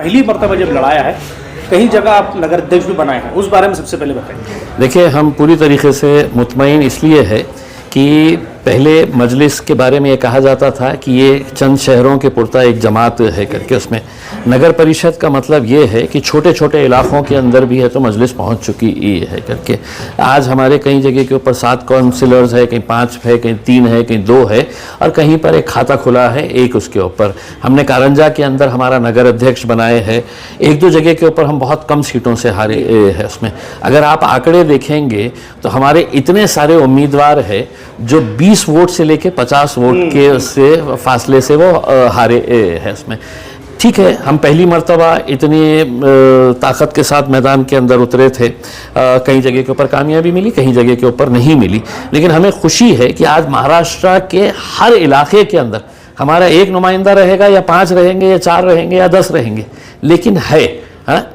पहली मर्तबा जब लड़ाया है, कई जगह आप नगर अध्यक्ष भी बनाए हैं, उस बारे में सबसे पहले बताइए। देखिए, हम पूरी तरीके से मुतमईन इसलिए है कि पहले मजलिस के बारे में ये कहा जाता था कि ये चंद शहरों के पुरता एक जमात है करके, उसमें नगर परिषद का मतलब ये है कि छोटे छोटे इलाक़ों के अंदर भी है तो मजलिस पहुंच चुकी है करके। आज हमारे कई जगह के ऊपर 7 काउंसिलर्स है, कहीं 5 है, कहीं 3 है, कहीं 2 है, और कहीं पर एक खाता खुला है एक उसके ऊपर। हमने कारंजा के अंदर हमारा नगर अध्यक्ष बनाए हैं। 1-2 जगह के ऊपर हम बहुत कम सीटों से हारे हैं उसमें। अगर आप आंकड़े देखेंगे तो हमारे इतने सारे उम्मीदवार है जो 20 वोट से लेके 50 वोट के से फासले से वो हारे है उसमें। ठीक है, हम पहली मर्तबा इतनी ताकत के साथ मैदान के अंदर उतरे थे। कई जगह के ऊपर कामयाबी मिली, कहीं जगह के ऊपर नहीं मिली, लेकिन हमें खुशी है कि आज महाराष्ट्र के हर इलाके के अंदर हमारा एक नुमाइंदा रहेगा, या 5 रहेंगे, या 4 रहेंगे, या 10 रहेंगे, लेकिन है।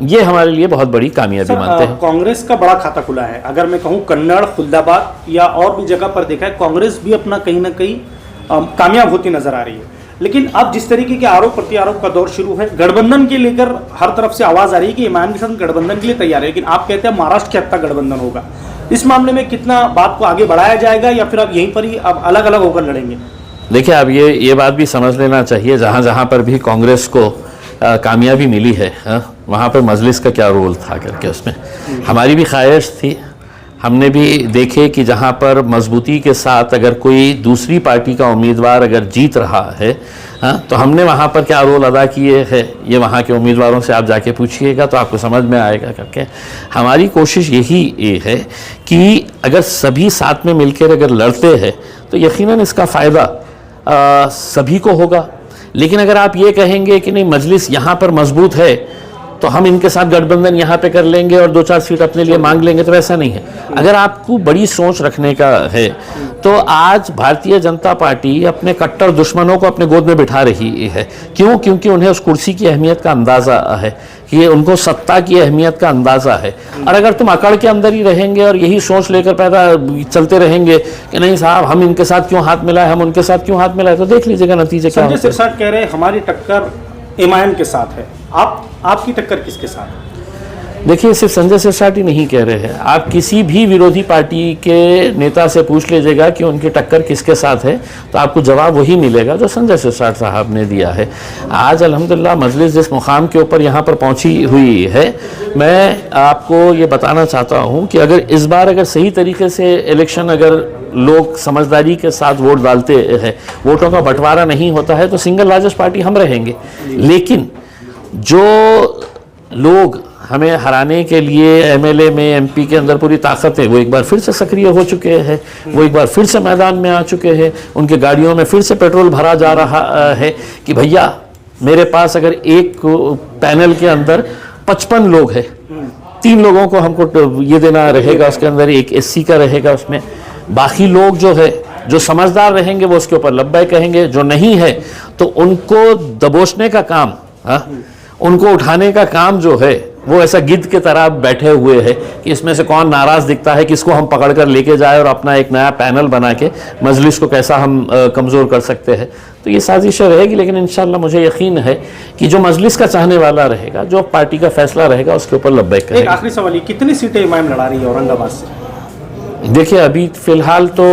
ये हमारे लिए बहुत बड़ी कामयाबी मानते हैं। कांग्रेस का बड़ा खाता खुला है। अगर मैं कहूँ कन्नड़, खुलदाबाद या और भी जगह पर देखा है, कांग्रेस भी अपना कहीं ना कहीं कामयाब होती नजर आ रही है। लेकिन अब जिस तरीके के आरोप प्रत्यारोप का दौर शुरू है, गठबंधन के लेकर हर तरफ से आवाज आ रही है कि इमाम के साथ गठबंधन के लिए तैयार है, लेकिन आप कहते हैं महाराष्ट्र के हद तक गठबंधन होगा। इस मामले में कितना बात को आगे बढ़ाया जाएगा, या फिर अब यहीं पर ही अब अलग अलग होकर लड़ेंगे? देखिए, अब ये बात भी समझ लेना चाहिए, जहाँ जहाँ पर भी कांग्रेस को कामयाबी मिली है, वहाँ पर मजलिस का क्या रोल था करके उसमें हमारी भी ख्वाहिश थी। हमने भी देखे कि जहाँ पर मजबूती के साथ अगर कोई दूसरी पार्टी का उम्मीदवार अगर जीत रहा है, तो हमने वहाँ पर क्या रोल अदा किए है, ये वहाँ के उम्मीदवारों से आप जाके पूछिएगा तो आपको समझ में आएगा करके। हमारी कोशिश यही है कि अगर सभी साथ में मिलकर अगर लड़ते हैं तो यकीनन इसका फ़ायदा सभी को होगा। लेकिन अगर आप ये कहेंगे कि नहीं मजलिस यहाँ पर मजबूत है तो हम इनके साथ गठबंधन यहाँ पे कर लेंगे और 2-4 सीट अपने लिए मांग लेंगे, तो ऐसा नहीं है। अगर आपको बड़ी सोच रखने का है तो आज भारतीय जनता पार्टी अपने कट्टर दुश्मनों को अपने गोद में बिठा रही है। क्यों? क्योंकि उन्हें उस कुर्सी की अहमियत का अंदाज़ा है, कि उनको सत्ता की अहमियत का अंदाज़ा है। और अगर तुम अकड़ के अंदर ही रहेंगे और यही सोच लेकर पैदा चलते रहेंगे कि नहीं साहब हम इनके साथ क्यों हाथ मिलाए, हम उनके साथ क्यों हाथ मिलाए, तो देख लीजिएगा नतीजे क्या होते हैं। संजय सिरसाट कह रहे हैं हमारी टक्कर इमाम के साथ है, आपकी टक्कर किसके साथ है? देखिए, सिर्फ संजय सिरसाट ही नहीं कह रहे हैं, आप किसी भी विरोधी पार्टी के नेता से पूछ लीजिएगा कि उनकी टक्कर किसके साथ है, तो आपको जवाब वही मिलेगा जो संजय सिरसाट साहब ने दिया है। आज अल्हम्दुलिल्लाह मजलिस जिस मुकाम के ऊपर यहाँ पर पहुँची हुई है, मैं आपको ये बताना चाहता हूँ कि अगर इस बार अगर सही तरीके से इलेक्शन अगर लोग समझदारी के साथ वोट डालते हैं, वोटों का बंटवारा नहीं होता है, तो सिंगल लार्जेस्ट पार्टी हम रहेंगे। लेकिन जो लोग हमें हराने के लिए एमएलए में, एमपी के अंदर पूरी ताकत है, वो एक बार फिर से सक्रिय हो चुके हैं, वो एक बार फिर से मैदान में आ चुके हैं। उनके गाड़ियों में फिर से पेट्रोल भरा जा रहा है कि भैया मेरे पास अगर एक पैनल के अंदर 55 लोग हैं, 3 लोगों को हमको ये देना रहेगा, उसके अंदर एक एससी का रहेगा, उसमें बाकी लोग जो है जो समझदार रहेंगे वो उसके ऊपर लब्बैक कहेंगे, जो नहीं है तो उनको दबोचने का काम, उनको उठाने का काम जो है वो ऐसा गिद्ध के तरह बैठे हुए हैं कि इसमें से कौन नाराज दिखता है, किसको हम पकड़ कर लेके जाए और अपना एक नया पैनल बना के मजलिस को कैसा हम कमज़ोर कर सकते हैं। तो ये साजिशें रहेगी, लेकिन इंशाल्लाह मुझे यकीन है कि जो मजलिस का चाहने वाला रहेगा, जो पार्टी का फैसला रहेगा, उसके ऊपर लब्बैक करेगा। एक आखिरी सवाल, कितनी सीटें इमाम लड़ा रही है औरंगाबाद से? देखिए, अभी फ़िलहाल तो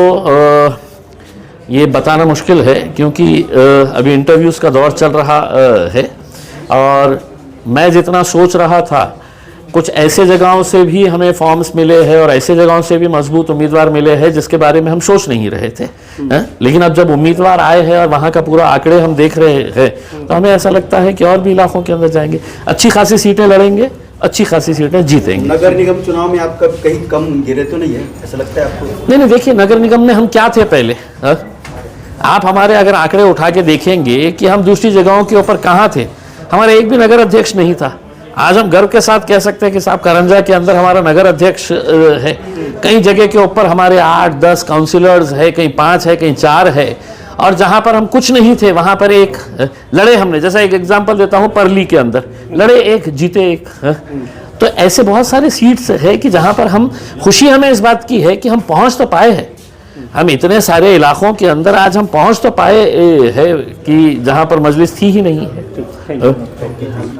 ये बताना मुश्किल है, क्योंकि अभी इंटरव्यूज़ का दौर चल रहा है, और मैं जितना सोच रहा था कुछ ऐसे जगहों से भी हमें फॉर्म्स मिले हैं और ऐसे जगहों से भी मजबूत उम्मीदवार मिले हैं जिसके बारे में हम सोच नहीं रहे थे। लेकिन अब जब उम्मीदवार आए हैं और वहाँ का पूरा आंकड़े हम देख रहे हैं, तो हमें ऐसा लगता है कि और भी इलाकों के अंदर जाएंगे, अच्छी खासी सीटें लड़ेंगे, अच्छी खासी सीटें जीतेंगे। नगर निगम चुनाव में आपका कहीं कम गिरे तो नहीं है, ऐसा लगता है आपको? नहीं, देखिए, नगर निगम में हम क्या थे पहले, आप हमारे अगर आंकड़े उठा के देखेंगे कि हम दूसरी जगहों के ऊपर कहाँ थे, हमारा एक भी नगर अध्यक्ष नहीं था। आज हम गर्व के साथ कह सकते हैं कि साहब कारंजा के अंदर हमारा नगर अध्यक्ष है। कई जगह के ऊपर हमारे 8-10 काउंसिलर्स है, कहीं 5 है, कहीं 4 है, और जहाँ पर हम कुछ नहीं थे वहाँ पर एक लड़े हमने। जैसा एक एग्जांपल देता हूँ, परली के अंदर लड़े एक, जीते एक। तो ऐसे बहुत सारे सीट्स है कि जहाँ पर हम खुशी हमें इस बात की है कि हम पहुँच तो पाए हैं। हम इतने सारे इलाकों के अंदर आज हम पहुँच तो पाए है कि जहाँ पर मजलिस थी ही नहीं है।